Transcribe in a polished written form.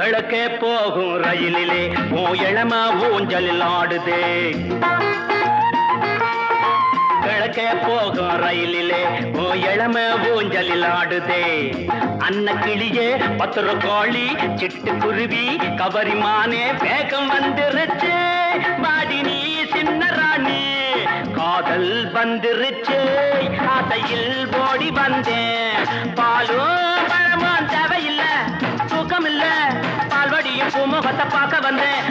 கிழக்கே போகும் ரயிலிலே ஓ இளம ஊஞ்சலில் ஆடுதே. கிழக்கே போகும் ரயிலிலே ஓ இளம ஊஞ்சலில் ஆடுதே. அன்ன கிளியே பத்திர கோழி சிட்டுக்குருவி கவரிமானே வேகம் வந்துருச்சு. பாடி நீ சின்ன ராணி காதல் வந்துருச்சு. ஆசையில் ஓடி வந்தேன் பாலும் பழமும் தேவையில்லை தூக்கம் இல்ல பால்வடியும் பூமுகத்தை பார்க்க வந்தேன்.